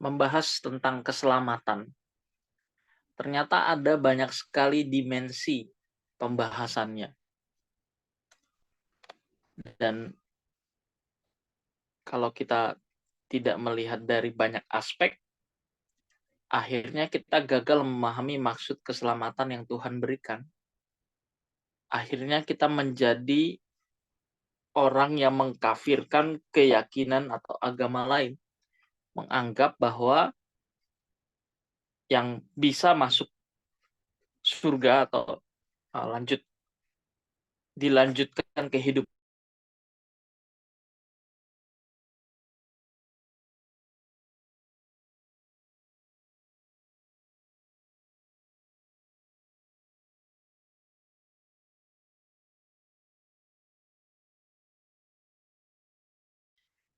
membahas tentang keselamatan. Ternyata ada banyak sekali dimensi pembahasannya. Dan kalau kita tidak melihat dari banyak aspek, akhirnya kita gagal memahami maksud keselamatan yang Tuhan berikan. Akhirnya kita menjadi orang yang mengkafirkan keyakinan atau agama lain. Menganggap bahwa yang bisa masuk surga atau dilanjutkan kehidupan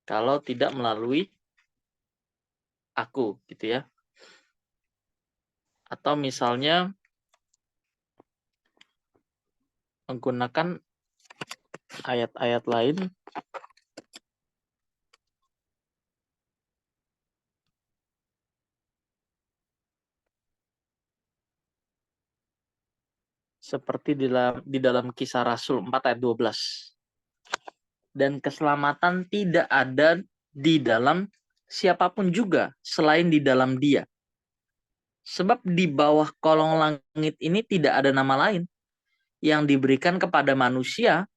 kalau tidak melalui aku, gitu ya. Atau misalnya menggunakan ayat-ayat lain seperti di dalam Kisah Rasul 4 ayat 12. Dan keselamatan tidak ada di dalam siapapun juga selain di dalam Dia. Sebab di bawah kolong langit ini tidak ada nama lain yang diberikan kepada manusia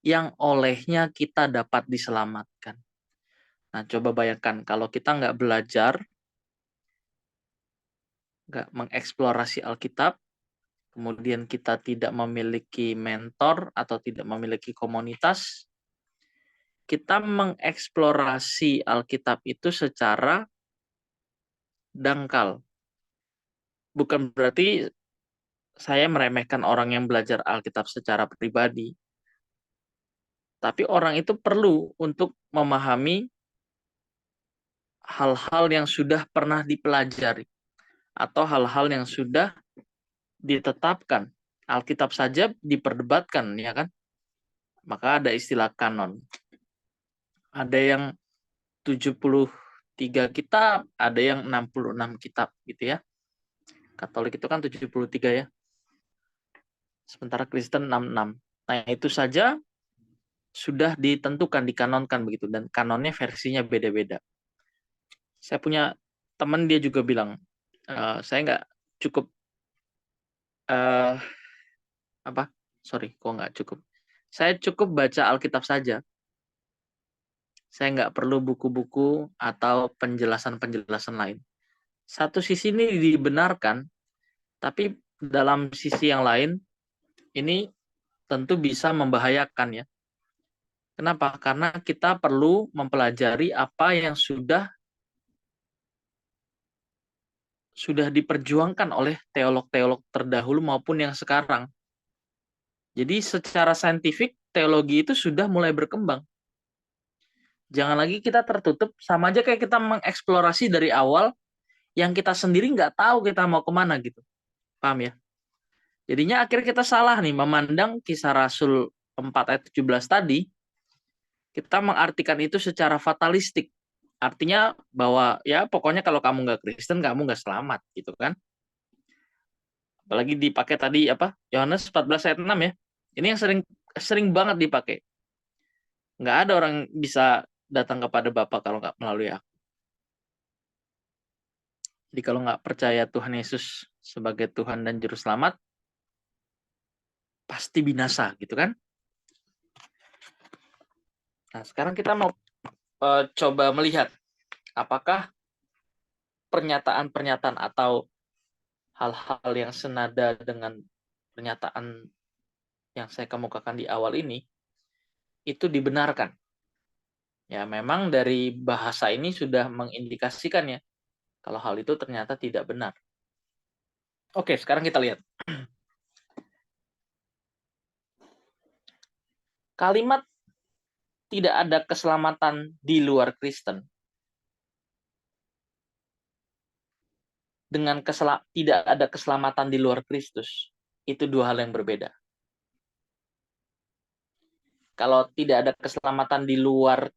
yang olehnya kita dapat diselamatkan. Nah, coba bayangkan kalau kita nggak belajar, nggak mengeksplorasi Alkitab, kemudian kita tidak memiliki mentor atau tidak memiliki komunitas, kita mengeksplorasi Alkitab itu secara dangkal. Bukan berarti saya meremehkan orang yang belajar Alkitab secara pribadi, tapi orang itu perlu untuk memahami hal-hal yang sudah pernah dipelajari atau hal-hal yang sudah ditetapkan. Alkitab saja diperdebatkan, ya kan? Maka ada istilah kanon. Ada yang 73 kitab, ada yang 66 kitab gitu ya. Katolik itu kan 73 ya. Sementara Kristen 66. Nah, itu saja sudah ditentukan, dikanonkan begitu, dan kanonnya versinya beda-beda. Saya punya teman, dia juga bilang, saya nggak cukup uh, apa? Sorry, kok nggak cukup? Saya cukup baca Alkitab saja. Saya nggak perlu buku-buku atau penjelasan-penjelasan lain. Satu sisi ini dibenarkan, tapi dalam sisi yang lain, ini tentu bisa membahayakan ya. Kenapa? Karena kita perlu mempelajari apa yang sudah diperjuangkan oleh teolog-teolog terdahulu maupun yang sekarang. Jadi secara saintifik, teologi itu sudah mulai berkembang. Jangan lagi kita tertutup, sama aja kayak kita mengeksplorasi dari awal, yang kita sendiri nggak tahu kita mau kemana gitu. Paham ya? Jadinya akhirnya kita salah nih, memandang Kisah Rasul 4 ayat 17 tadi, kita mengartikan itu secara fatalistik. Artinya bahwa ya pokoknya kalau kamu nggak Kristen, kamu nggak selamat gitu kan. Apalagi dipakai tadi apa? Yohanes 14 ayat 6 ya. Ini yang sering sering banget dipakai. Nggak ada orang bisa datang kepada Bapa kalau nggak melalui aku. Jadi kalau nggak percaya Tuhan Yesus sebagai Tuhan dan Juru Selamat, pasti binasa gitu kan. Nah, sekarang kita mau coba melihat apakah pernyataan-pernyataan atau hal-hal yang senada dengan pernyataan yang saya kemukakan di awal ini itu dibenarkan. Ya, memang dari bahasa ini sudah mengindikasikan ya kalau hal itu ternyata tidak benar. Oke, sekarang kita lihat. Kalimat tidak ada keselamatan di luar Kristen dengan tidak ada keselamatan di luar Kristus, itu dua hal yang berbeda. Kalau tidak ada keselamatan di luar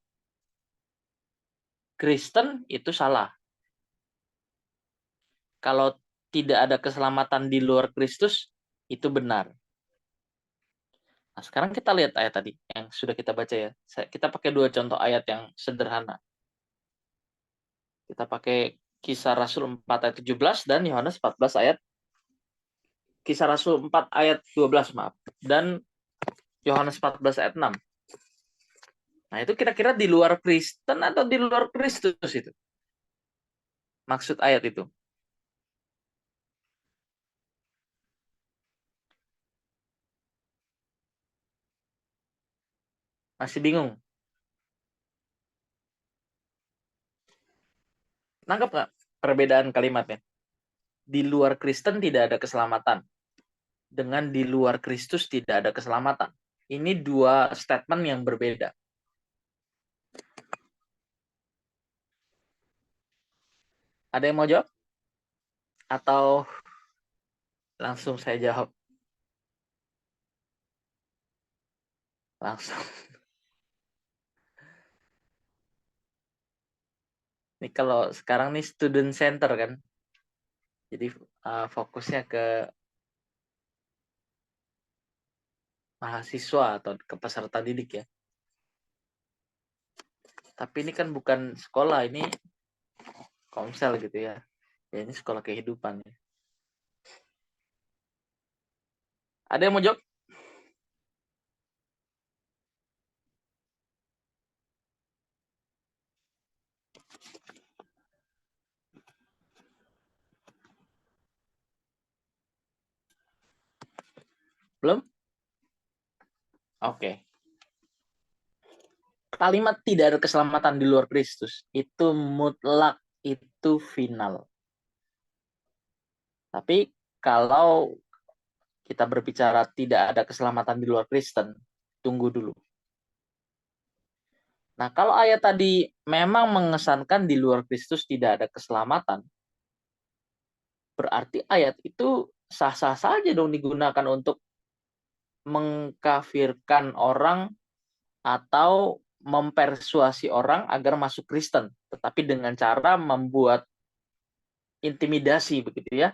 Kristen, itu salah. kalau tidak ada keselamatan di luar Kristus, itu benar. Nah, sekarang kita lihat ayat tadi yang sudah kita baca ya. Kita pakai dua contoh ayat yang sederhana. Kita pakai Kisah Rasul 4 ayat 17 dan Yohanes 14 ayat Kisah Rasul 4 ayat 12, maaf. Dan Yohanes 14 ayat 6. Nah, itu kira-kira di luar Kristen atau di luar Kristus itu? Maksud ayat itu. Masih bingung? Nangkep nggak perbedaan kalimatnya? Di luar Kristen tidak ada keselamatan. Dengan di luar Kristus tidak ada keselamatan. Ini dua statement yang berbeda. Ada yang mau jawab? Atau langsung saya jawab? Langsung. Ini kalau sekarang nih student center kan. Jadi fokusnya ke mahasiswa atau ke peserta didik ya. Tapi ini kan bukan sekolah, ini komsel gitu ya. Ya ini sekolah kehidupan ya. Ada yang mau jawab? Belum? Oke. Kalimat tidak ada keselamatan di luar Kristus itu mutlak, itu final. Tapi kalau kita berbicara tidak ada keselamatan di luar Kristen, tunggu dulu. Nah, kalau ayat tadi memang mengesankan di luar Kristus tidak ada keselamatan, berarti ayat itu sah-sah saja dong digunakan untuk mengkafirkan orang atau mempersuasi orang agar masuk Kristen, tetapi dengan cara membuat intimidasi begitu ya.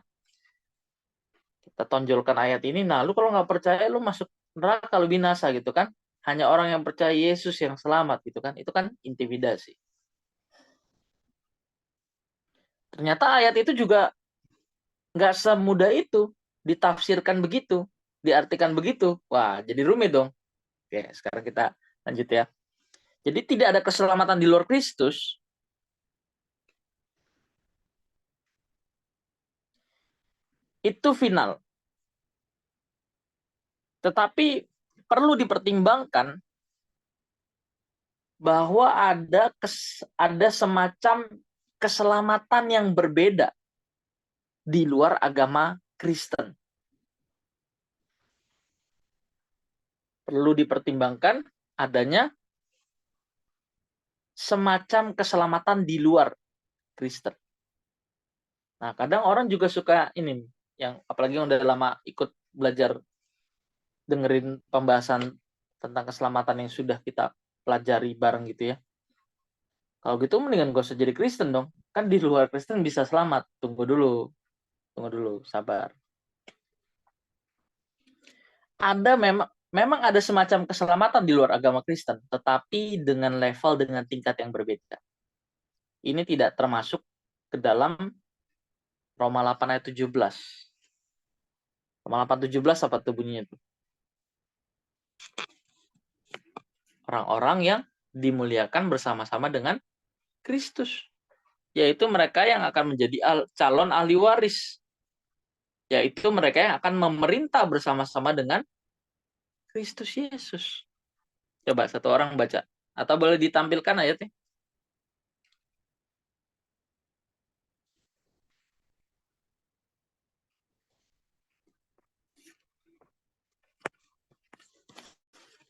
Kita tonjolkan ayat ini, nah lu kalau nggak percaya lu masuk neraka, lu binasa gitu kan. Hanya orang yang percaya Yesus yang selamat gitu kan. Itu kan intimidasi. Ternyata ayat itu juga nggak semudah itu ditafsirkan begitu, diartikan begitu. Wah, jadi rumit dong. Oke, sekarang kita lanjut ya. Jadi tidak ada keselamatan di luar Kristus. Itu final. Tetapi perlu dipertimbangkan bahwa ada semacam keselamatan yang berbeda di luar agama Kristen. Perlu dipertimbangkan adanya semacam keselamatan di luar Kristen. Nah, kadang orang juga suka ini, yang apalagi yang udah lama ikut belajar dengerin pembahasan tentang keselamatan yang sudah kita pelajari bareng gitu ya. Kalau gitu mendingan gak usah jadi Kristen dong. Kan di luar Kristen bisa selamat. Tunggu dulu, sabar. Ada memang ada semacam keselamatan di luar agama Kristen, tetapi dengan level dengan tingkat yang berbeda. Ini tidak termasuk ke dalam Roma 8 ayat 17. Roma 8 17 apa tuh bunyinya itu? Orang-orang yang dimuliakan bersama-sama dengan Kristus, yaitu mereka yang akan menjadi calon ahli waris, yaitu mereka yang akan memerintah bersama-sama dengan Kristus Yesus. Coba satu orang baca, atau boleh ditampilkan ayatnya.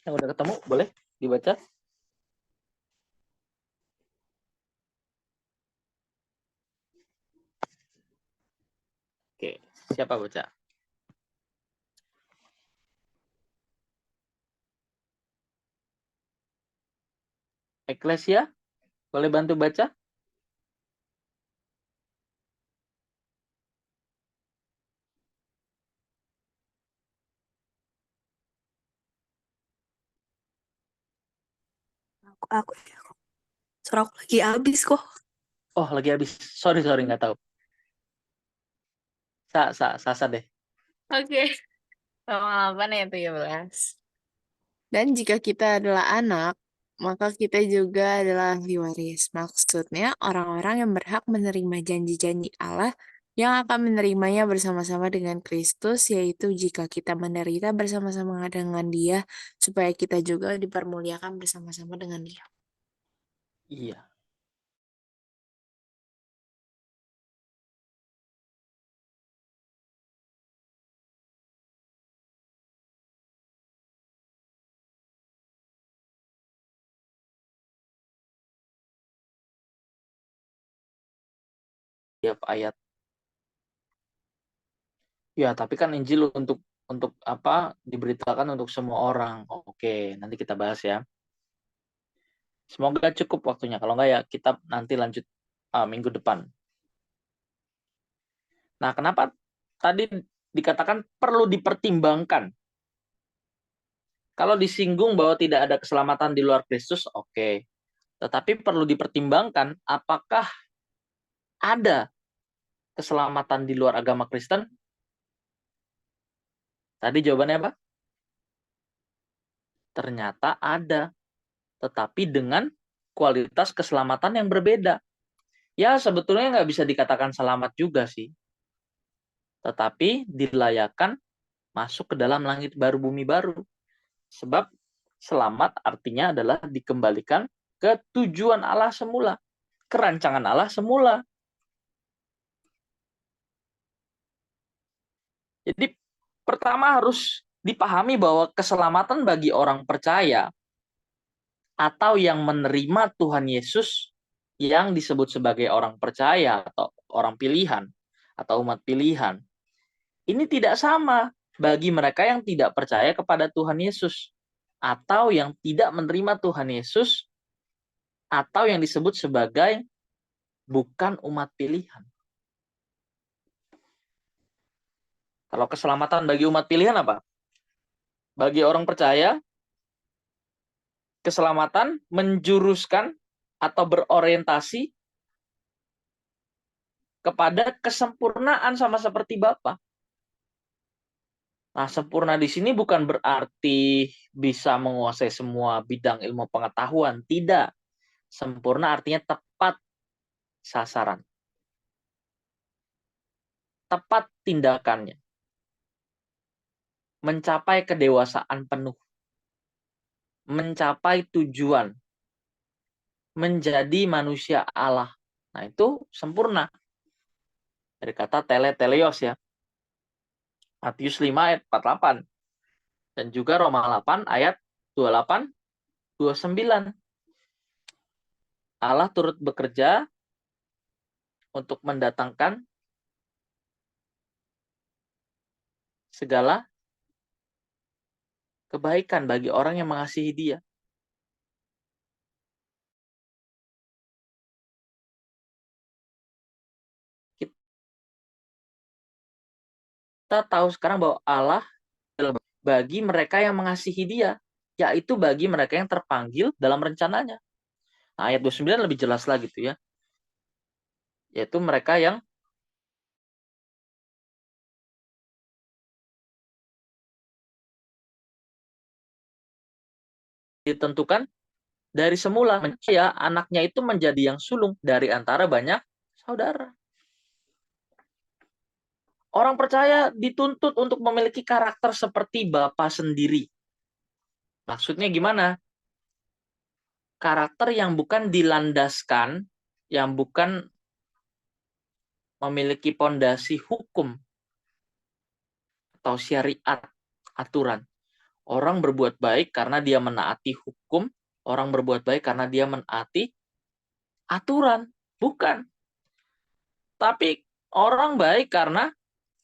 Yang udah ketemu boleh dibaca. Oke, siapa baca? Eklesia, boleh bantu baca? Aku suara aku lagi habis kok. Oh, lagi habis. Sorry, nggak tahu. Sasa deh. Oke. Halaman 8 ayat 13. Dan jika kita adalah anak, maka kita juga adalah ahli waris. Maksudnya orang-orang yang berhak menerima janji-janji Allah yang akan menerimanya bersama-sama dengan Kristus, yaitu jika kita menderita bersama-sama dengan Dia, supaya kita juga dipermuliakan bersama-sama dengan Dia. Iya. Tiap ayat. Ya, tapi kan Injil untuk apa diberitakan untuk semua orang. Oke, nanti kita bahas ya. Semoga cukup waktunya. Kalau enggak ya kita nanti lanjut minggu depan. Nah, kenapa tadi dikatakan perlu dipertimbangkan? Kalau disinggung bahwa tidak ada keselamatan di luar Kristus, oke. Tetapi perlu dipertimbangkan apakah ada keselamatan di luar agama Kristen? Tadi jawabannya apa? Ternyata ada. Tetapi dengan kualitas keselamatan yang berbeda. Ya, sebetulnya nggak bisa dikatakan selamat juga sih. Tetapi dilayakan masuk ke dalam langit baru, bumi baru. Sebab selamat artinya adalah dikembalikan ke tujuan Allah semula. Kerancangan Allah semula. Jadi pertama harus dipahami bahwa keselamatan bagi orang percaya atau yang menerima Tuhan Yesus yang disebut sebagai orang percaya atau orang pilihan atau umat pilihan. Ini tidak sama bagi mereka yang tidak percaya kepada Tuhan Yesus atau yang tidak menerima Tuhan Yesus atau yang disebut sebagai bukan umat pilihan. Kalau keselamatan bagi umat pilihan apa? Bagi orang percaya, keselamatan menjuruskan atau berorientasi kepada kesempurnaan sama seperti Bapa. Nah, sempurna di sini bukan berarti bisa menguasai semua bidang ilmu pengetahuan. Tidak. Sempurna artinya tepat sasaran. Tepat tindakannya. Mencapai kedewasaan penuh. Mencapai tujuan. Menjadi manusia Allah. Nah, itu sempurna. Dari kata teleios ya. Matius 5 ayat 48. Dan juga Roma 8 ayat 28, 29. Allah turut bekerja untuk mendatangkan segala kebaikan bagi orang yang mengasihi Dia. Kita tahu sekarang bahwa Allah adalah bagi mereka yang mengasihi Dia, yaitu bagi mereka yang terpanggil dalam rencananya. Nah, ayat 29 lebih jelas lagi tuh ya. Yaitu mereka yang ditentukan dari semula, mencaya anaknya itu menjadi yang sulung dari antara banyak saudara. Orang percaya dituntut untuk memiliki karakter seperti Bapa sendiri. Maksudnya gimana? Karakter yang bukan dilandaskan, yang bukan memiliki pondasi hukum atau syariat, aturan. Orang berbuat baik karena dia menaati hukum, orang berbuat baik karena dia menaati aturan. Bukan. Tapi orang baik karena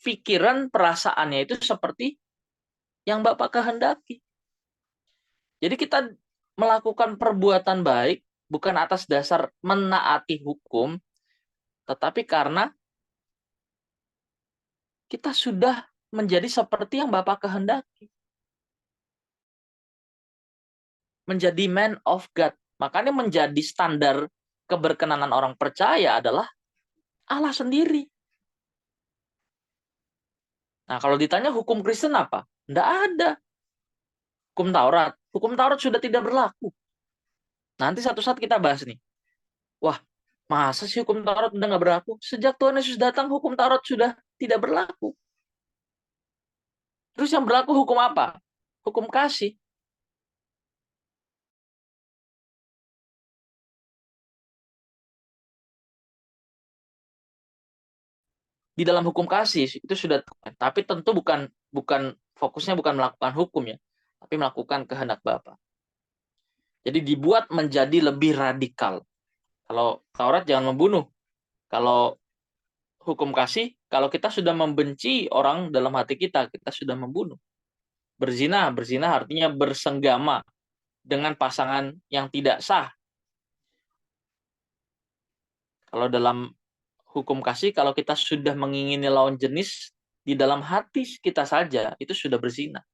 pikiran perasaannya itu seperti yang Bapak kehendaki. Jadi kita melakukan perbuatan baik bukan atas dasar menaati hukum, tetapi karena kita sudah menjadi seperti yang Bapak kehendaki. Menjadi man of God, Makanya menjadi standar keberkenanan orang percaya adalah Allah sendiri. Nah, kalau ditanya hukum Kristen apa? Tidak ada. Hukum Taurat. Hukum Taurat sudah tidak berlaku. Nanti satu saat kita bahas nih. Wah, masa sih hukum Taurat udah nggak berlaku? Sejak Tuhan Yesus datang, hukum Taurat sudah tidak berlaku. Terus yang berlaku hukum apa? Hukum kasih. Di dalam hukum kasih itu sudah, tapi tentu bukan fokusnya bukan melakukan hukum ya, tapi melakukan kehendak Bapa. Jadi dibuat menjadi lebih radikal. Kalau Taurat jangan membunuh. Kalau hukum kasih, kalau kita sudah membenci orang dalam hati kita sudah membunuh. Berzina artinya bersenggama dengan pasangan yang tidak sah. Kalau dalam hukum kasih, kalau kita sudah mengingini lawan jenis di dalam hati kita saja, itu sudah berzina.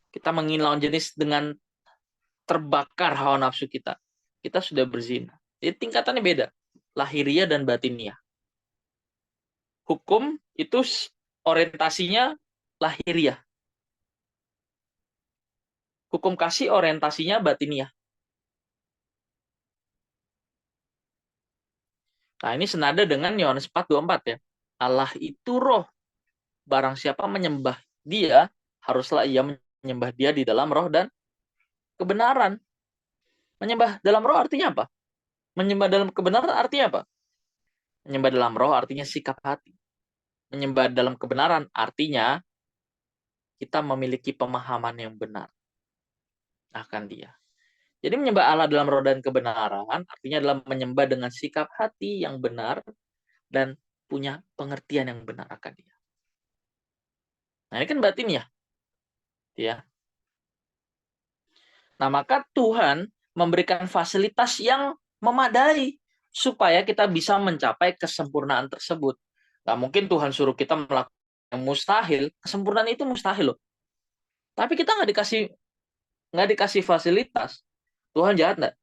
Kita mengingini lawan jenis dengan terbakar hawa nafsu kita sudah berzina. Jadi tingkatannya beda, lahiriah dan batiniah. Hukum itu orientasinya lahiriah. Hukum kasih orientasinya batiniah. Nah, ini senada dengan Yohanes 4:24 ya. Allah itu roh. Barang siapa menyembah dia, haruslah ia menyembah dia di dalam roh dan kebenaran. Menyembah dalam roh artinya apa? Menyembah dalam kebenaran artinya apa? Menyembah dalam roh artinya sikap hati. Menyembah dalam kebenaran artinya kita memiliki pemahaman yang benar akan dia. Jadi menyembah Allah dalam roh dan kebenaran artinya adalah menyembah dengan sikap hati yang benar dan punya pengertian yang benar akan dia. Nah, ini kan batin ya. Nah, maka Tuhan memberikan fasilitas yang memadai supaya kita bisa mencapai kesempurnaan tersebut. Nggak mungkin Tuhan suruh kita melakukan yang mustahil. Kesempurnaan itu mustahil loh. Tapi kita nggak dikasih fasilitas. Tuhan jahat nggak?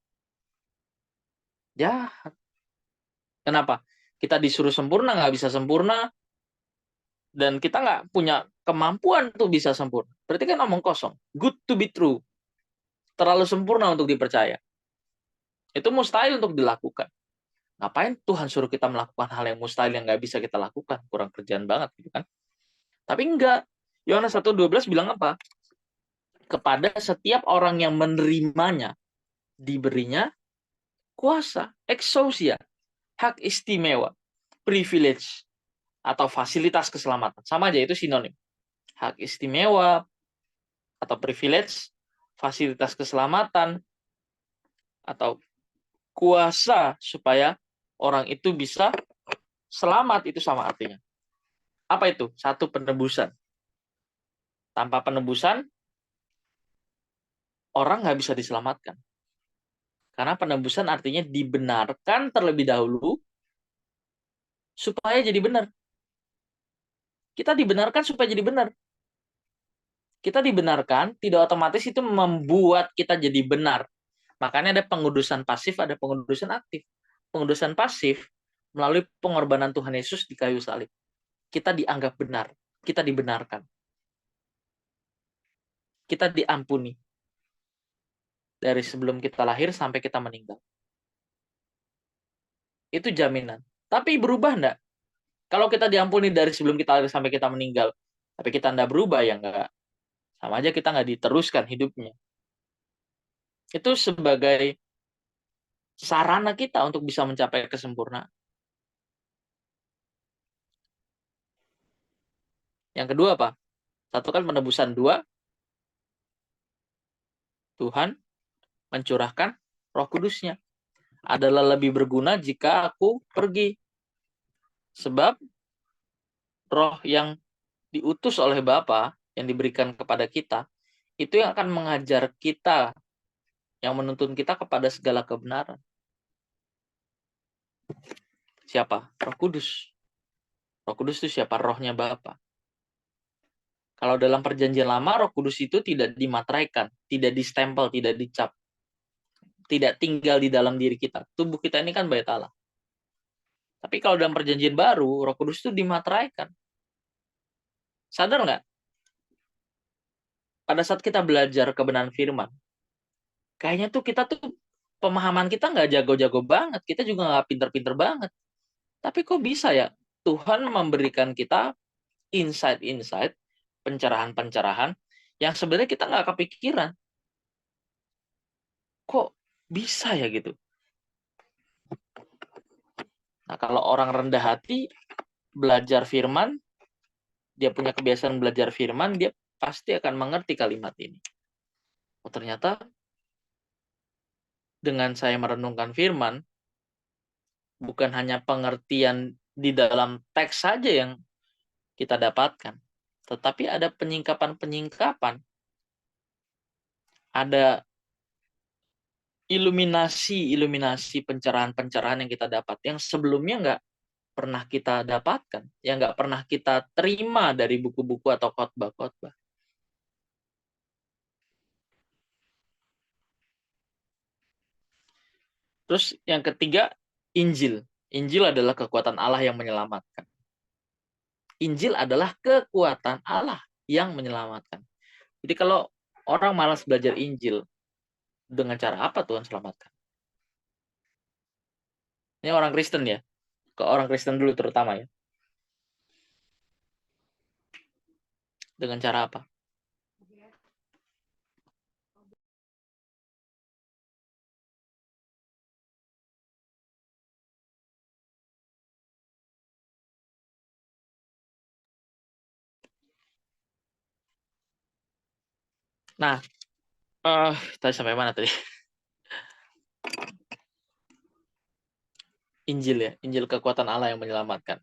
Jahat. Kenapa? Kita disuruh sempurna, nggak bisa sempurna, dan kita nggak punya kemampuan tuh bisa sempurna. Berarti kan omong kosong. Good to be true. Terlalu sempurna untuk dipercaya. Itu mustahil untuk dilakukan. Ngapain Tuhan suruh kita melakukan hal yang mustahil yang nggak bisa kita lakukan? Kurang kerjaan banget gitu kan. Tapi enggak. Yohanes 1:12 bilang apa? Kepada setiap orang yang menerimanya, diberinya kuasa, exousia, hak istimewa, privilege, atau fasilitas keselamatan. Sama aja, itu sinonim. Hak istimewa atau privilege, fasilitas keselamatan, atau kuasa supaya orang itu bisa selamat, itu sama artinya. Apa itu? Satu, penebusan. Tanpa penebusan, orang nggak bisa diselamatkan. Karena penebusan artinya dibenarkan terlebih dahulu supaya jadi benar. Kita dibenarkan supaya jadi benar. Kita dibenarkan, tidak otomatis itu membuat kita jadi benar. Makanya ada pengudusan pasif, ada pengudusan aktif. Pengudusan pasif melalui pengorbanan Tuhan Yesus di kayu salib. Kita dianggap benar, kita dibenarkan. Kita diampuni. Dari sebelum kita lahir sampai kita meninggal. Itu jaminan. Tapi berubah enggak? Kalau kita diampuni dari sebelum kita lahir sampai kita meninggal, tapi kita enggak berubah, ya enggak. Sama aja kita enggak diteruskan hidupnya. Itu sebagai sarana kita untuk bisa mencapai kesempurnaan. Yang kedua apa? Satu kan penebusan, dua, Tuhan mencurahkan Roh Kudus-Nya. Adalah lebih berguna jika aku pergi. Sebab roh yang diutus oleh Bapa, yang diberikan kepada kita, itu yang akan mengajar kita, yang menuntun kita kepada segala kebenaran. Siapa? Roh Kudus. Roh Kudus itu siapa? Rohnya Bapa. Kalau dalam perjanjian lama, Roh Kudus itu tidak dimateraikan, tidak distempel, tidak dicap. tidak tinggal di dalam diri kita. Tubuh kita ini kan bait Allah. Tapi kalau dalam perjanjian baru, Roh Kudus itu dimateraikan. Sadar nggak? Pada saat kita belajar kebenaran firman, kayaknya tuh kita tuh pemahaman kita nggak jago-jago banget. Kita juga nggak pinter-pinter banget. Tapi kok bisa ya Tuhan memberikan kita insight-insight, pencerahan-pencerahan yang sebenarnya kita nggak kepikiran. Kok bisa ya gitu? Nah, kalau orang rendah hati belajar firman, dia punya kebiasaan belajar firman, dia pasti akan mengerti kalimat ini. Oh, ternyata dengan saya merenungkan firman, bukan hanya pengertian di dalam teks saja yang kita dapatkan, tetapi ada penyingkapan-penyingkapan, ada iluminasi pencerahan-pencerahan yang kita dapat, yang sebelumnya nggak pernah kita dapatkan, yang nggak pernah kita terima dari buku-buku atau khotbah-khotbah. Terus yang ketiga, Injil. Injil adalah kekuatan Allah yang menyelamatkan. Injil adalah kekuatan Allah yang menyelamatkan. Jadi kalau orang malas belajar Injil, dengan cara apa Tuhan selamatkan? Ini orang Kristen ya. Ke orang Kristen dulu terutama ya. Dengan cara apa? Nah, tadi sampai mana tadi? Injil ya, Injil kekuatan Allah yang menyelamatkan.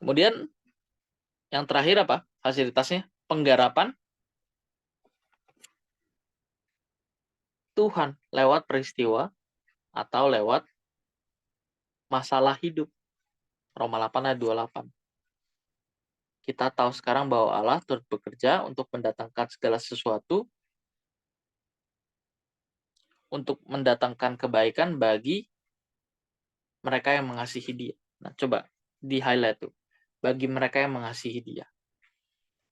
Kemudian yang terakhir apa? Fasilitasnya penggarapan Tuhan lewat peristiwa atau lewat masalah hidup. Roma 8 ayat 28. Kita tahu sekarang bahwa Allah turut bekerja untuk mendatangkan segala sesuatu, untuk mendatangkan kebaikan bagi mereka yang mengasihi Dia. Nah, coba di-highlight tuh. Bagi mereka yang mengasihi Dia.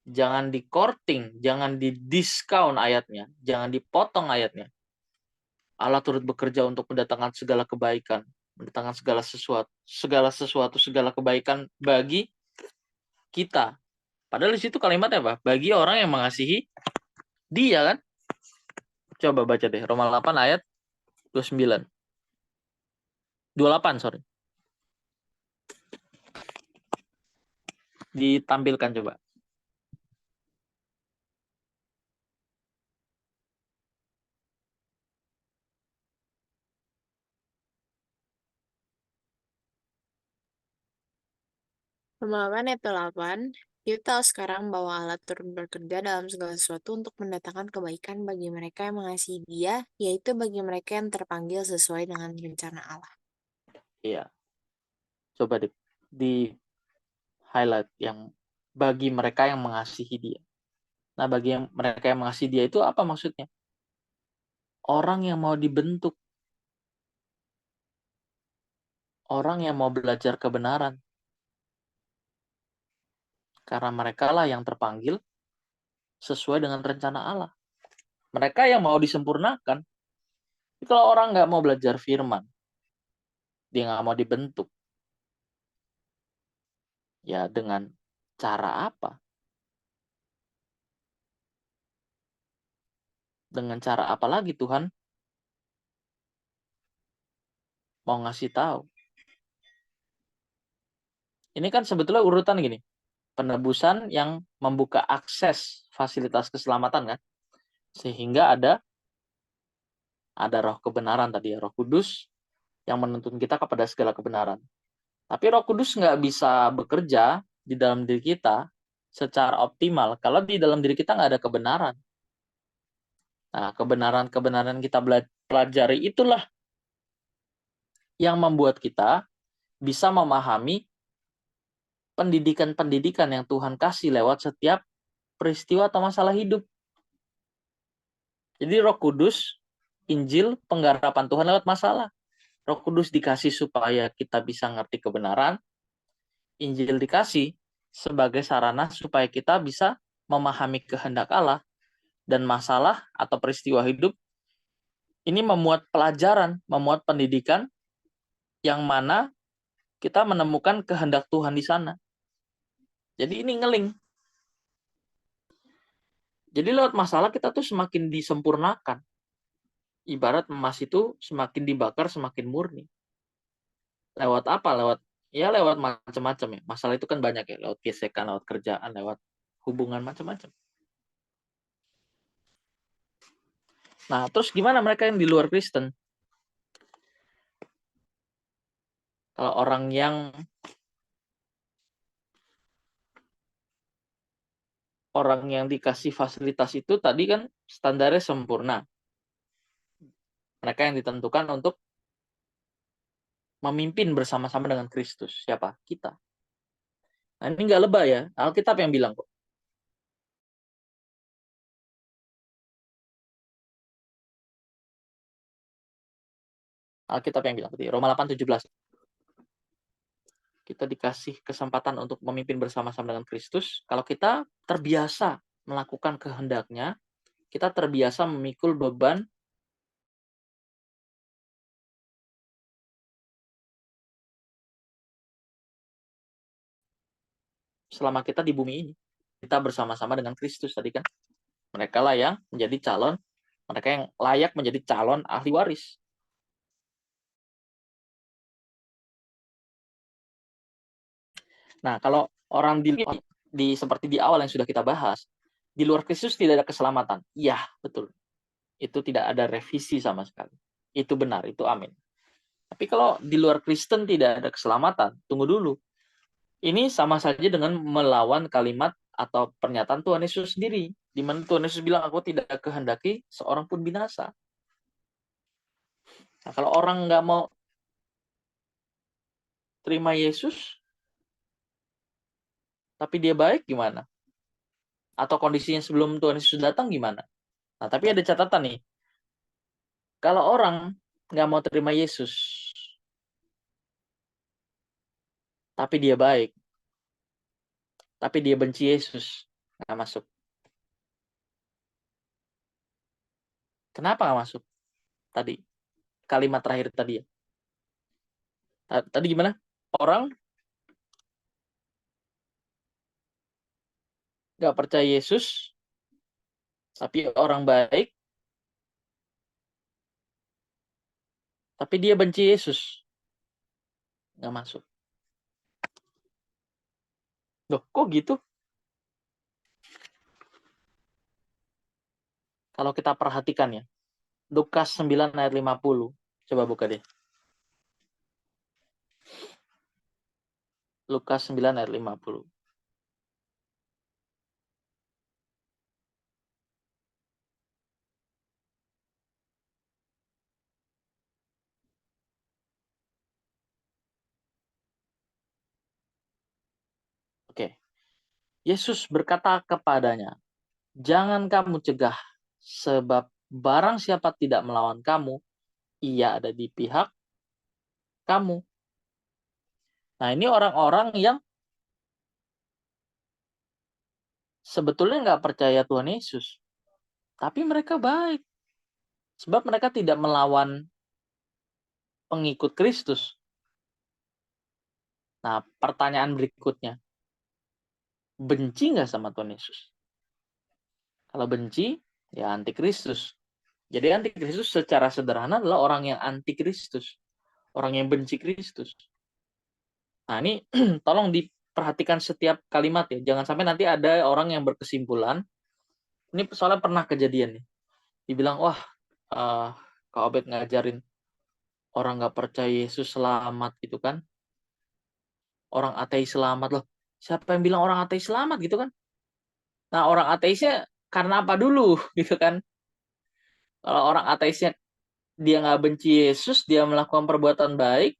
Jangan di-courting, jangan di-discount ayatnya, jangan dipotong ayatnya. Allah turut bekerja untuk mendatangkan segala kebaikan, mendatangkan segala kebaikan bagi kita. Padahal di situ kalimatnya apa? Bagi orang yang mengasihi Dia kan? Coba baca deh Roma 8 ayat 29. 28, sorry. Ditampilkan coba. Roma 8 ayat 8, kita tahu sekarang bahwa Allah turut bekerja dalam segala sesuatu untuk mendatangkan kebaikan bagi mereka yang mengasihi Dia, yaitu bagi mereka yang terpanggil sesuai dengan rencana Allah. Iya. Coba di highlight yang bagi mereka yang mengasihi Dia. Nah, bagi mereka yang mengasihi Dia itu apa maksudnya? Orang yang mau dibentuk. Orang yang mau belajar kebenaran. Karena mereka lah yang terpanggil sesuai dengan rencana Allah. Mereka yang mau disempurnakan. Jadi kalau orang nggak mau belajar firman, dia nggak mau dibentuk. Ya dengan cara apa? Dengan cara apa lagi Tuhan mau ngasih tahu? Ini kan sebetulnya urutan gini. Penebusan yang membuka akses fasilitas keselamatan kan. Sehingga ada roh kebenaran tadi ya, Roh Kudus yang menuntun kita kepada segala kebenaran. Tapi Roh Kudus nggak bisa bekerja di dalam diri kita secara optimal kalau di dalam diri kita nggak ada kebenaran. Nah, kebenaran-kebenaran kita pelajari itulah yang membuat kita bisa memahami pendidikan-pendidikan yang Tuhan kasih lewat setiap peristiwa atau masalah hidup. Jadi Roh Kudus Injil penggarapan Tuhan lewat masalah. Roh Kudus dikasih supaya kita bisa ngerti kebenaran. Injil dikasih sebagai sarana supaya kita bisa memahami kehendak Allah. Dan masalah atau peristiwa hidup ini memuat pelajaran, memuat pendidikan yang mana kita menemukan kehendak Tuhan di sana. Jadi ini ngeling. Jadi lewat masalah kita tuh semakin disempurnakan. Ibarat emas itu semakin dibakar semakin murni. Lewat apa? Lewat macam-macam ya. Masalah itu kan banyak ya, lewat gesekan, lewat kerjaan, lewat hubungan macam-macam. Nah, terus gimana mereka yang di luar Kristen? Kalau orang yang dikasih fasilitas itu tadi kan standarnya sempurna. Mereka yang ditentukan untuk memimpin bersama-sama dengan Kristus. Siapa? Kita. Nah, ini nggak lebay ya. Alkitab yang bilang kok. Alkitab yang bilang. Roma 8:17. Kita dikasih kesempatan untuk memimpin bersama-sama dengan Kristus. Kalau kita terbiasa melakukan kehendaknya, kita terbiasa memikul beban selama kita di bumi ini. Kita bersama-sama dengan Kristus tadi kan. Mereka lah yang menjadi calon, mereka yang layak menjadi calon ahli waris. Nah, kalau orang seperti di awal yang sudah kita bahas, di luar Kristus tidak ada keselamatan. Iya, betul. Itu tidak ada revisi sama sekali. Itu benar, itu amin. Tapi kalau di luar Kristen tidak ada keselamatan, tunggu dulu. Ini sama saja dengan melawan kalimat atau pernyataan Tuhan Yesus sendiri. Di mana Tuhan Yesus bilang, aku tidak kehendaki seorang pun binasa. Nah, kalau orang nggak mau terima Yesus, tapi dia baik gimana? Atau kondisinya sebelum Tuhan Yesus datang gimana? Nah, tapi ada catatan nih. Kalau orang nggak mau terima Yesus, tapi dia baik, tapi dia benci Yesus, nggak masuk. Kenapa nggak masuk? Tadi, kalimat terakhir tadi ya. Tadi gimana? Orang nggak percaya Yesus, tapi orang baik, tapi dia benci Yesus, nggak masuk. Loh, kok gitu? Kalau kita perhatikan ya, Lukas 9 ayat 50. Coba buka deh. Lukas 9 ayat 50. Oke. Yesus berkata kepadanya, jangan kamu cegah, sebab barang siapa tidak melawan kamu, ia ada di pihak kamu. Nah, ini orang-orang yang sebetulnya nggak percaya Tuhan Yesus. Tapi mereka baik. Sebab mereka tidak melawan pengikut Kristus. Nah, pertanyaan berikutnya. Benci nggak sama Tuhan Yesus? Kalau benci, ya anti-Kristus. Jadi anti-Kristus secara sederhana adalah orang yang anti-Kristus. Orang yang benci Kristus. Nah, ini tolong diperhatikan setiap kalimat ya. Jangan sampai nanti ada orang yang berkesimpulan. Ini soalnya pernah kejadian nih. Dibilang, wah, Kak Obed ngajarin orang nggak percaya Yesus selamat gitu kan. Orang ateis selamat loh. Siapa yang bilang orang ateis selamat gitu kan? Nah, orang ateisnya karena apa dulu gitu kan? Kalau orang ateisnya dia nggak benci Yesus, dia melakukan perbuatan baik.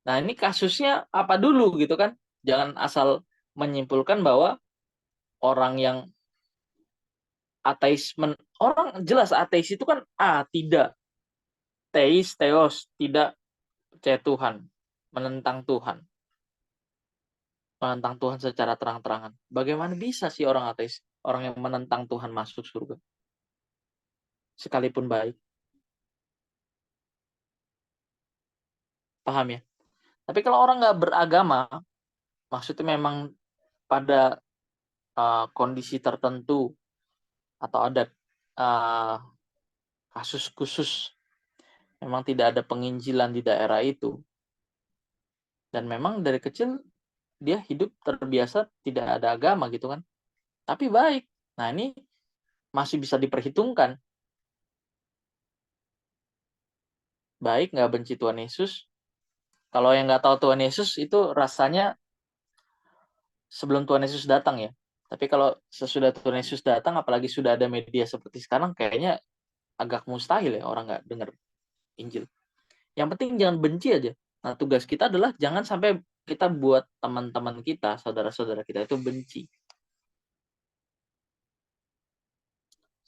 Nah, ini kasusnya apa dulu gitu kan? Jangan asal menyimpulkan bahwa orang yang ateisme, orang jelas ateis itu kan tidak, teis, teos, tidak percaya Tuhan, menentang Tuhan secara terang-terangan. Bagaimana bisa sih orang ateis, orang yang menentang Tuhan masuk surga sekalipun baik? Paham ya? Tapi kalau orang nggak beragama, maksudnya memang pada kondisi tertentu atau ada kasus khusus, memang tidak ada penginjilan di daerah itu, dan memang dari kecil dia hidup terbiasa tidak ada agama gitu kan, tapi baik. Nah, ini masih bisa diperhitungkan. Baik, nggak benci Tuhan Yesus. Kalau yang nggak tahu Tuhan Yesus itu rasanya sebelum Tuhan Yesus datang ya. Tapi kalau sesudah Tuhan Yesus datang, apalagi sudah ada media seperti sekarang, kayaknya agak mustahil ya orang nggak dengar Injil. Yang penting jangan benci aja. Nah, tugas kita adalah jangan sampai kita buat teman-teman kita, saudara-saudara kita itu benci.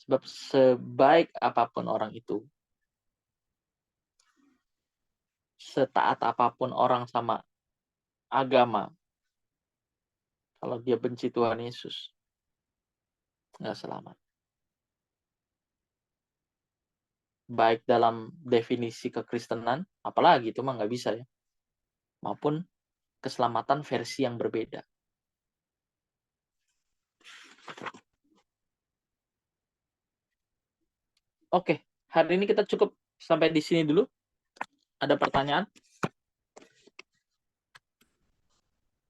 Sebab sebaik apapun orang itu, setaat apapun orang sama agama, kalau dia benci Tuhan Yesus, nggak selamat. Baik dalam definisi kekristenan, apalagi itu mah nggak bisa ya, maupun keselamatan versi yang berbeda. Oke, hari ini kita cukup sampai di sini dulu. Ada pertanyaan?